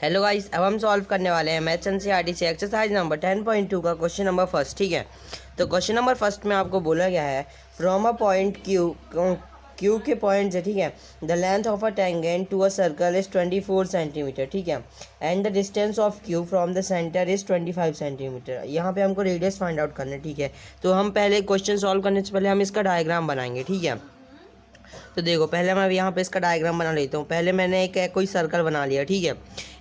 Hello guys, अब हम solve करने वाले हैं मैथ्स एनसीईआरटी से एक्सरसाइज नंबर 10.2 का क्वेश्चन नंबर फर्स्ट। ठीक है, तो क्वेश्चन नंबर फर्स्ट में आपको बोला गया है फ्रॉम अ पॉइंट क्यू के पॉइंट है। ठीक है, the length of a tangent to a circle is 24 centimetre. ठीक है, and the distance of Q from the centre is 25 centimetre. यहाँ पे हमको रेडियस फाइंड आउट करना है। ठीक है, तो हम पहले क्वेश्चन सॉल्व करने से पहले हम इसका डायग्राम बनाएंगे। ठीक है, तो देखो पहले मैं यहाँ पे इसका डायग्राम बना लेता हूँ। पहले मैंने एक कोई सर्कल बना लिया। ठीक है,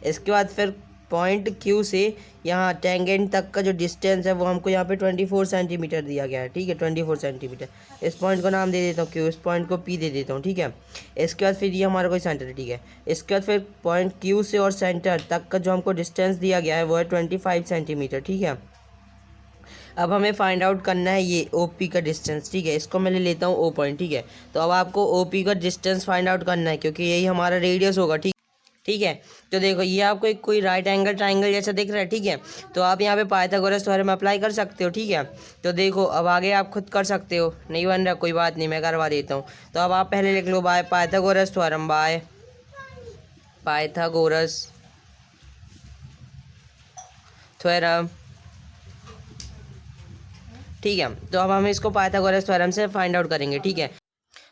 इसके बाद फिर पॉइंट क्यू से यहाँ टेंजेंट तक का जो डिस्टेंस है वो हमको यहाँ पे 24 सेंटीमीटर दिया गया है। ठीक है, 24 सेंटीमीटर। इस पॉइंट को नाम दे देता हूँ क्यू, इस पॉइंट को पी दे देता हूँ। ठीक है, इसके बाद फिर ये हमारा कोई सेंटर है। ठीक है, इसके बाद फिर पॉइंट क्यू से और सेंटर तक का जो हमको डिस्टेंस दिया गया है वो है 25 सेंटीमीटर। ठीक है, अब हमें फाइंड आउट करना है ये ओपी का डिस्टेंस। ठीक है, इसको मैं ले लेता हूँ ओ पॉइंट। ठीक है, तो अब आपको ओपी का डिस्टेंस फाइंड आउट करना है क्योंकि यही हमारा रेडियस होगा। ठीक है, तो देखो ये आपको एक कोई राइट एंगल ट्राइंगल जैसा दिख रहा है। ठीक है, तो आप यहाँ पे पाइथागोरस थ्योरम अप्लाई कर सकते हो। ठीक है, तो देखो अब आगे आप खुद कर सकते हो, नहीं बन रहा कोई बात नहीं, मैं करवा देता हूँ। तो अब आप पहले लिख लो by Pythagoras theorem, by Pythagoras theorem. ठीक है, तो अब हम इसको पाइथागोरस थ्योरम से फाइंड आउट करेंगे। ठीक है,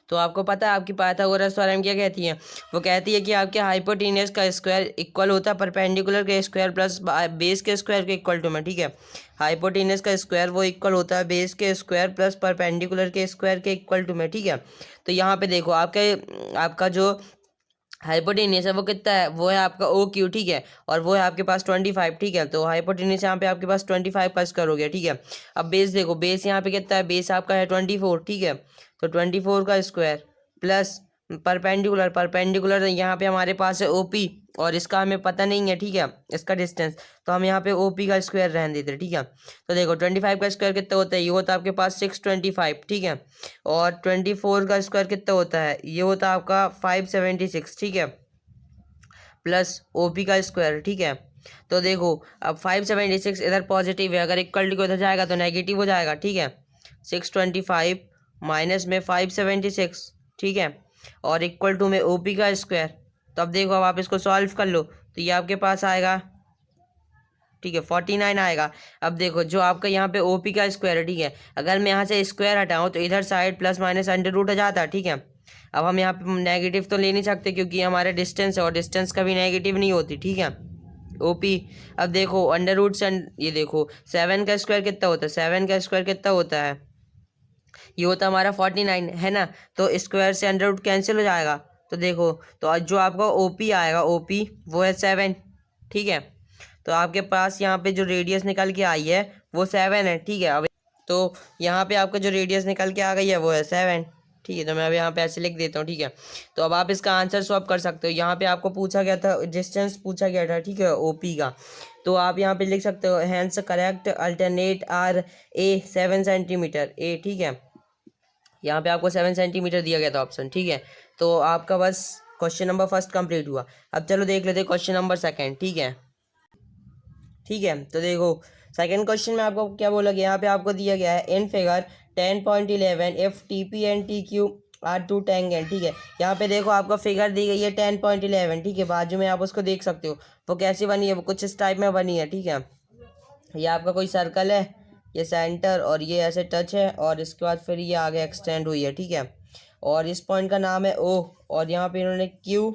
तो आपको पता है आपकी पाइथागोरस थ्योरम क्या कहती है? वो कहती है कि आपके हाइपोटेनस का स्क्वायर इक्वल होता है परपेंडिकुलर के स्क्वायर प्लस बेस के स्क्वायर के इक्वल टू में। ठीक है, हाइपोटेनस का स्क्वायर वो इक्वल होता है बेस के स्क्वायर प्लस परपेंडिकुलर के स्क्वायर के इक्वल टू में। ठीक है, तो यहाँ पे देखो आपका जो हाइपोटेनस है वो कितना है, वो है आपका ओ क्यू। ठीक है, और वो है आपके पास 25। ठीक है, तो हाइपोटेनस यहाँ पे आपके पास 25 का स्क्वायर हो गया। ठीक है, अब बेस देखो, बेस यहाँ पे कितना है, बेस आपका है 24। ठीक है, तो 24 का स्क्वायर प्लस परपेंडिकुलर, परपेंडिकुलर यहाँ पे हमारे पास है ओपी और इसका हमें पता नहीं है। ठीक है, इसका डिस्टेंस, तो हम यहाँ पे ओपी का स्क्वायर रहने देते हैं। ठीक है, तो देखो 25 का स्क्वायर कितना होता है, ये होता है आपके पास 625। ठीक है, और 24 का स्क्वायर कितना होता है, ये होता है आपका 576। ठीक है, प्लस ओपी का स्क्वायर। ठीक है, तो देखो अब 576 इधर पॉजिटिव है, अगर इक्वल टू को इधर जाएगा तो नेगेटिव हो जाएगा। ठीक है, 625 माइनस में 576। ठीक है, और इक्वल टू में ओपी का स्क्वायर। तो अब देखो, अब आप इसको सॉल्व कर लो तो ये आपके पास आएगा, ठीक है, 49 आएगा। अब देखो जो आपका यहाँ पे ओपी का स्क्वायर है, ठीक है, अगर मैं यहाँ से स्क्वायर हटाऊँ तो इधर side plus minus under root आ जाता है। ठीक है, अब हम यहाँ पे नेगेटिव तो ले नहीं सकते क्योंकि ये हमारा डिस्टेंस है और डिस्टेंस कभी नेगेटिव नहीं होती। ठीक है, ओपी, अब देखो अंडर रूट से ये देखो 7 का स्क्वायर कितना होता है, 7 का स्क्वायर कितना होता है, ये होता है हमारा 49 है ना, तो स्क्वायर से अंडर रूट कैंसिल हो जाएगा। तो देखो, तो जो आपका ओपी आएगा, ओपी वो है 7। ठीक है, तो आपके पास यहाँ पे जो रेडियस निकल के आई है वो 7 है। ठीक है, अब तो यहाँ पे आपका जो रेडियस निकल के आ गई है वो है 7। ठीक है, तो मैं अब यहाँ पे ऐसे लिख देता हूँ। ठीक है, तो अब आप इसका आंसर स्वैप कर सकते हो। यहाँ पे आपको पूछा गया था, डिस्टेंस पूछा गया था। ठीक है, ओपी का, तो आप यहाँ पे लिख सकते हो hence correct alternate are A 7 centimetre A. ठीक है, यहाँ पे आपको 7 सेंटीमीटर दिया गया था ऑप्शन। ठीक है, तो आपका बस क्वेश्चन नंबर फर्स्ट कंप्लीट हुआ। अब चलो देख लेते हैं क्वेश्चन नंबर सेकंड। ठीक है, तो देखो सेकंड क्वेश्चन में आपको क्या बोला गया, यहाँ पे आपको दिया गया है in figure 10.11 if T P and T Q are two tangent. ठीक है, यहाँ पे देखो आपको फिगर दी गई है 10.11। ठीक है, बाजू में आप उसको देख सकते हो, वो कैसी बनी है, वो कुछ इस टाइप में बनी है। ठीक है, ये आपका कोई सर्कल है, ये सेंटर और ये ऐसे टच है और इसके बाद फिर ये आगे एक्सटेंड हुई है। ठीक है, और इस पॉइंट का नाम है ओ और यहाँ पे इन्होंने क्यू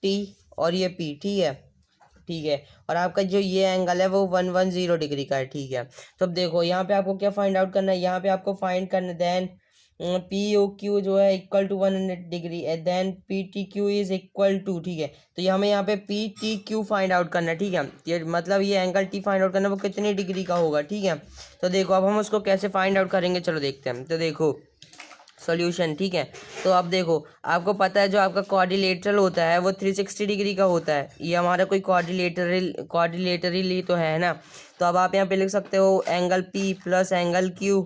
टी और ये पी। ठीक है, और आपका जो ये एंगल है वो 110 डिग्री का है। ठीक है, तो अब देखो यहाँ पे आपको क्या फाइंड आउट करना है, यहाँ पे आपको फाइंड करना देन पी ओ क्यू जो है equal to 100 degree then P T Q is equal to. ठीक है, तो ये हमें यहाँ पे P T Q find out करना है। ठीक है, ये मतलब ये एंगल टी फाइंड आउट करना वो कितनी डिग्री का होगा। ठीक है, तो देखो अब हम उसको कैसे फाइंड आउट करेंगे, चलो देखते हैं। तो देखो सॉल्यूशन, ठीक है, तो अब देखो आपको पता है जो आपका क्वाड्रिलेटरल होता है वो 360 डिग्री का होता है। ये हमारा कोई क्वाड्रिलेटरली तो है ना, तो अब आप यहाँ पे लिख सकते हो angle P plus angle Q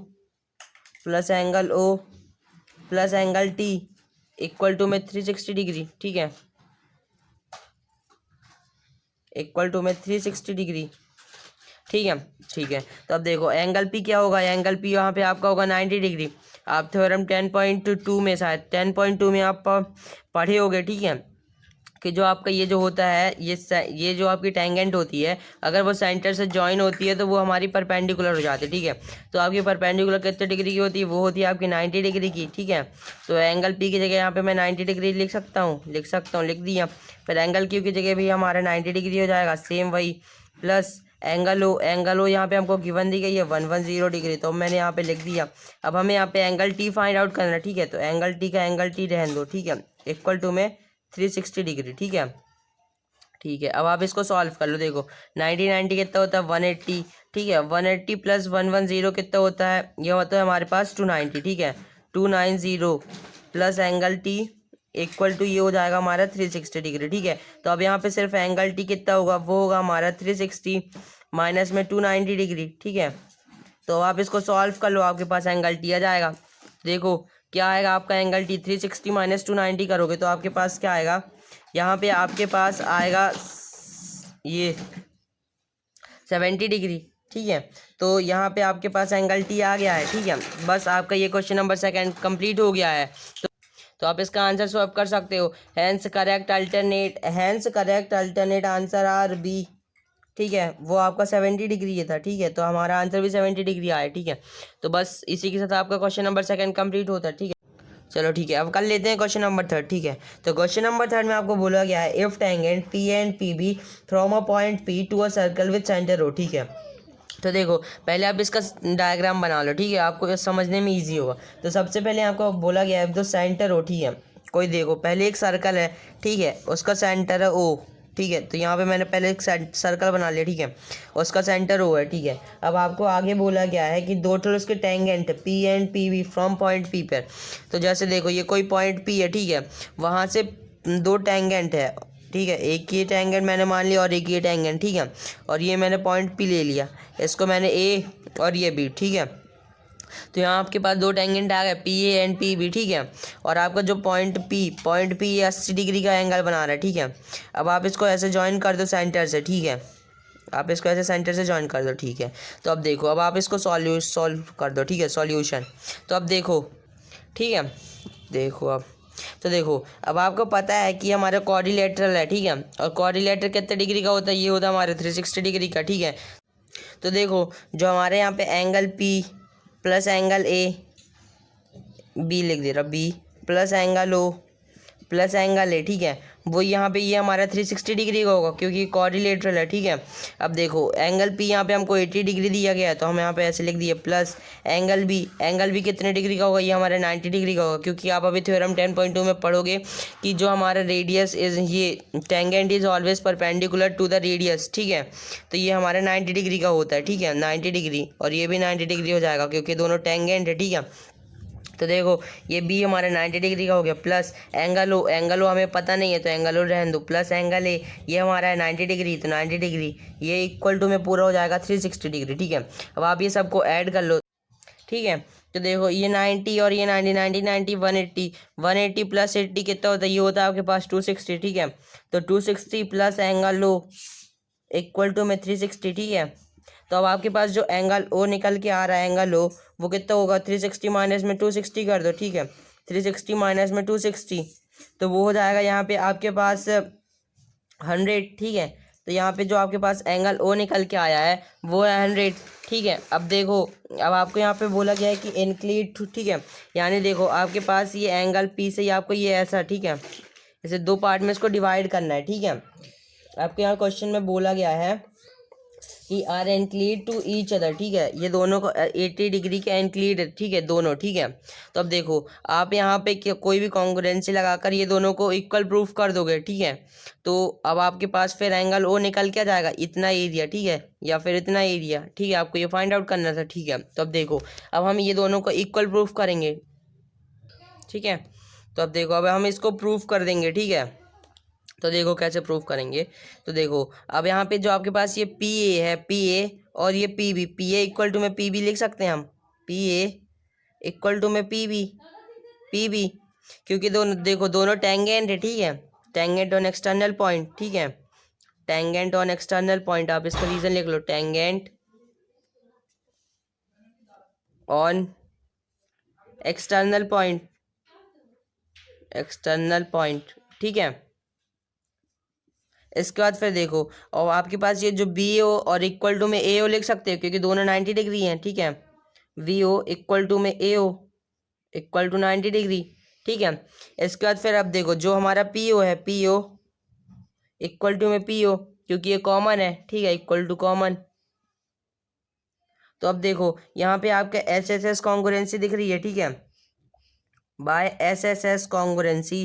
plus angle O plus angle T equal to में 360 डिग्री। ठीक है, इक्वल टू में 360 डिग्री। ठीक है, तो अब देखो एंगल पी क्या होगा, एंगल पी यहाँ पे आपका होगा 90 डिग्री। आप थ्योरम 10.2 में शायद 10.2 में आप पढ़े होगे। ठीक है, कि जो आपका ये जो होता है ये जो आपकी टेंजेंट होती है, अगर वो सेंटर से ज्वाइन होती है तो वो हमारी परपेंडिकुलर हो जाती है, ठीक है। तो आपकी परपेंडिकुलर कितने डिग्री की होती है, वो होती है आपकी 90 डिग्री की, ठीक है। तो एंगल पी की जगह यहाँ पे मैं 90 डिग्री लिख सकता हूँ, लिख दिया। फिर एंगल क्यू की जगह भी हमारा 90 डिग्री हो जाएगा, सेम वही। प्लस एंगल ओ यहाँ पे हमको गिवन दी गई है 110 डिग्री, तो मैंने यहाँ पे लिख दिया। अब हमें यहाँ पे एंगल टी फाइंड आउट करना है, ठीक है। तो एंगल टी रहने दो, ठीक है, इक्वल टू में 360 डिग्री, ठीक है। ठीक है, अब आप इसको सॉल्व कर लो। देखो 90 कितना होता है 180, ठीक है। 180 प्लस 110 कितना होता है, ये होता है हमारे पास 290, ठीक है। 290 plus angle T equal to ये हो जाएगा हमारा 360 डिग्री, ठीक है। तो अब यहाँ पे सिर्फ एंगल टी कितना होगा, वो होगा हमारा 360 माइनस में 290 डिग्री, ठीक है। तो आप इसको सॉल्व कर लो, आपके पास एंगल टी आ जाएगा। देखो क्या आएगा आपका एंगल टी, 360 माइनस 290 करोगे तो आपके पास क्या आएगा, यहाँ पे आपके पास आएगा ये 70 डिग्री, ठीक है। तो यहाँ पे आपके पास एंगल टी आ गया है, ठीक है। बस आपका ये क्वेश्चन नंबर सेकंड कंप्लीट हो गया है। तो आप इसका आंसर सॉल्व कर सकते हो। Hence correct alternate answer are B, ठीक है। वो आपका 70 डिग्री ये था, ठीक है। तो हमारा आंसर भी 70 डिग्री आया, ठीक है। तो बस इसी के साथ आपका क्वेश्चन नंबर सेकंड कंप्लीट होता है, ठीक है। चलो ठीक है, अब कर लेते हैं क्वेश्चन नंबर थर्ड, ठीक है। तो क्वेश्चन नंबर थर्ड में आपको बोला गया है if tangent P and P B from a point P to a circle with centre O, ठीक है। तो देखो पहले आप इसका डायग्राम बना लो, ठीक है, आपको ये समझने में इजी होगा। तो सबसे पहले आपको बोला गया है तो सेंटर ओ, ठीक है। कोई देखो पहले एक सर्कल है, ठीक है, उसका सेंटर है ओ, ठीक है। तो यहाँ पे मैंने पहले एक सर्कल बना लिया, ठीक है, उसका सेंटर ओ है, ठीक है। अब आपको आगे बोला गया है कि दो टोल उसके tangent P and P B from point P पर। तो जैसे देखो ये कोई पॉइंट पी है, ठीक है, वहाँ से दो टेंजेंट है, ठीक है। एक ये टेंजेंट मैंने मान लिया और एक ये टेंजेंट, ठीक है। और ये मैंने पॉइंट पी ले लिया, इसको मैंने ए और ये बी, ठीक है। तो यहाँ आपके पास दो टेंजेंट आ गए P A and P B, ठीक है। और आपका जो पॉइंट पी 80 डिग्री का एंगल बना रहा है, ठीक है। अब आप इसको ऐसे ज्वाइन कर दो सेंटर से, ठीक है। आप इसको ऐसे सेंटर से ज्वाइन कर दो, ठीक है। तो अब देखो अब आप इसको सॉल्व कर दो, ठीक है, सॉल्यूशन। तो अब देखो, ठीक है, देखो अब तो देखो अब आपको पता है कि हमारा क्वाड्रिलेटरल है, ठीक है। और क्वाड्रिलेटरल कितने डिग्री का होता है, ये होता है हमारे 360 डिग्री का, ठीक है। तो देखो जो हमारे यहाँ पे angle P plus angle A, B लिख दे रहा, B plus angle O plus angle A, ठीक है, वो यहाँ पे ये हमारा 360 डिग्री का होगा क्योंकि कोऑर्डिनेटर है, ठीक है। अब देखो एंगल पी यहाँ पे हमको 80 डिग्री दिया गया है तो हम यहाँ पे ऐसे लिख दिए प्लस एंगल बी कितने डिग्री का होगा, ये हमारा 90 डिग्री का होगा क्योंकि आप अभी थ्योरम 10.2 में पढ़ोगे कि जो हमारा रेडियस इज ये tangent is always perpendicular to the radius, ठीक है। तो ये हमारा 90 डिग्री का होता है, ठीक है, 90 डिग्री, और ये भी 90 डिग्री हो जाएगा क्योंकि दोनों टेंजेंट है, ठीक है। तो देखो ये बी हमारा 90 डिग्री का हो गया प्लस एंगल ओ हमें पता नहीं है तो एंगल ओ रहने दो, प्लस एंगल ए ये हमारा है 90 डिग्री, तो 90 डिग्री ये इक्वल टू में पूरा हो जाएगा 360 डिग्री, ठीक है। अब आप ये सबको ऐड कर लो, ठीक है। तो देखो ये 90 और ये 90 180 प्लस 80 कितना होता है, ये होता है आपके पास 260, ठीक है। तो 260 plus angle O equal to में 360, ठीक है। तो अब आपके पास जो एंगल ओ निकल के आ रहा है एंगल ओ वो कितना होगा, 360 माइनस में 260 कर दो, ठीक है। 360 माइनस में 260 तो वो हो जाएगा यहाँ पे आपके पास 100, ठीक है। तो यहाँ पे जो आपके पास एंगल ओ निकल के आया है वो है 100, ठीक है। अब देखो अब आपको यहाँ पे बोला गया है कि इंक्लीड, ठीक है, यानी देखो आपके पास ये एंगल पी से ही आपको ये ऐसा, ठीक है, जैसे दो पार्ट में इसको डिवाइड करना है, ठीक है। आपके यहाँ क्वेश्चन में बोला गया है कि आर इंक्लीड टू ईच अदर, ठीक है, ये दोनों को 80 डिग्री के इंक्लीड है, ठीक है, दोनों, ठीक है। तो अब देखो आप यहाँ पे कोई भी कॉन्ग्रुएंसी लगाकर ये दोनों को इक्वल प्रूफ कर दोगे, ठीक है। तो अब आपके पास फिर एंगल ओ निकल के आ जाएगा इतना एरिया, ठीक है, या फिर इतना एरिया, ठीक है, आपको ये फाइंड आउट करना था, ठीक है। तो अब देखो अब हम ये दोनों को इक्वल प्रूफ करेंगे, ठीक है। तो अब देखो अब हम इसको प्रूफ कर देंगे, ठीक है। तो देखो कैसे प्रूफ करेंगे, तो देखो अब यहाँ पे जो आपके पास ये पी ए है, पी ए और ये पी ए इक्वल टू में पी बी लिख सकते हैं हम, पी ए इक्वल टू में पी बी क्योंकि दोनों देखो दोनों टेंजेंट है, ठीक है, टेंजेंट ऑन एक्सटर्नल पॉइंट, ठीक है, टेंजेंट ऑन एक्सटर्नल पॉइंट, आप इसका रीजन लिख लो, टेंजेंट ऑन एक्सटर्नल पॉइंट, ठीक है। इसके बाद फिर देखो, और आपके पास ये जो बी ओ और इक्वल टू में ए ओ लिख सकते हो क्योंकि दोनों 90 डिग्री हैं, ठीक है। वी ओ इक्वल टू में ए ओ इक्वल टू 90 डिग्री, ठीक है। इसके बाद फिर अब देखो जो हमारा पी ओ है, पी ओ इक्वल टू में पी ओ, क्योंकि ये कॉमन है, ठीक है, इक्वल टू कॉमन। तो अब देखो यहाँ पे आपका एस एस एस कॉन्ग्रुएंसी दिख रही है, ठीक है, by S S S congruency,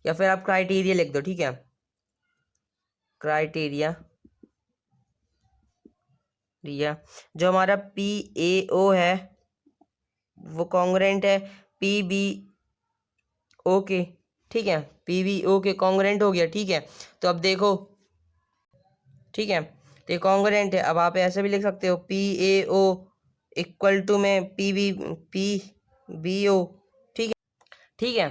या फिर आप क्राइटेरिया लिख दो, ठीक है, क्राइटेरिया दिया। जो हमारा पी ए ओ है वो कॉन्ग्रुएंट है पी बी ओ के, ठीक है, पी बी ओ के कॉन्ग्रुएंट हो गया, ठीक है। तो अब देखो, ठीक है, तो ये कॉन्ग्रुएंट है। अब आप ऐसे भी लिख सकते हो P A O equal to में पी बी ओ, ठीक है, ठीक है।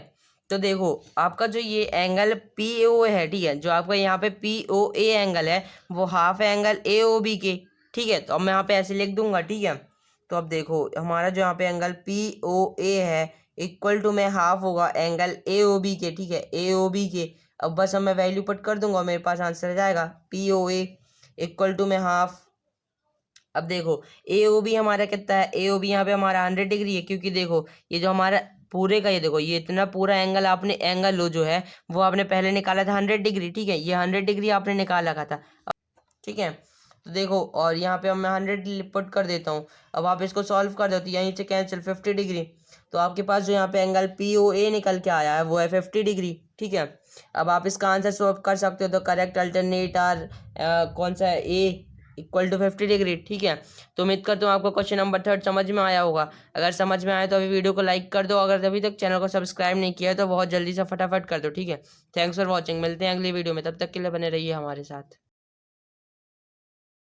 तो देखो आपका जो ये एंगल पी ओ है, ठीक है, जो आपका यहाँ पे पी ओ ए एंगल है वो half angle A O B के, ठीक है। तो अब मैं यहाँ पे ऐसे लिख दूंगा, ठीक है। तो अब देखो हमारा जो यहाँ पे एंगल पी ओ ए है इक्वल टू में हाफ होगा एंगल ए ओ बी के, ठीक है, ए ओ बी के। अब बस अब मैं वैल्यू पुट कर दूंगा, मेरे पास आंसर आ जाएगा P O A equal to में हाफ। अब देखो ए ओ बी हमारा कितना है, ए ओ बी यहाँ पे हमारा 100 डिग्री है, क्योंकि देखो ये जो हमारा पूरे का, ये देखो ये इतना पूरा एंगल आपने, एंगल लो जो है वो आपने पहले निकाला था 100 डिग्री, ठीक है, ये 100 डिग्री आपने निकाला था, ठीक है। तो देखो और यहाँ पे अब मैं 100 पुट कर देता हूँ। अब आप इसको सॉल्व कर दो तो यहीं से कैंसिल 50 डिग्री। तो आपके पास जो यहाँ पे एंगल पी ओ ए निकल के आया है वो है 50 डिग्री, ठीक है। अब आप इसका आंसर सॉल्व कर सकते हो, तो करेक्ट अल्टरनेट आर कौन सा है, ए इक्वल टू 50 डिग्री, ठीक है। तो उम्मीद करता हूँ आपको क्वेश्चन नंबर 3 समझ में आया होगा। अगर समझ में आया तो अभी वीडियो को लाइक कर दो, अगर अभी तक चैनल को सब्सक्राइब नहीं किया है तो बहुत जल्दी से फटाफट कर दो, ठीक है। थैंक्स फॉर वॉचिंग, मिलते हैं अगली वीडियो में, तब तक के लिए बने रहिए हमारे साथ।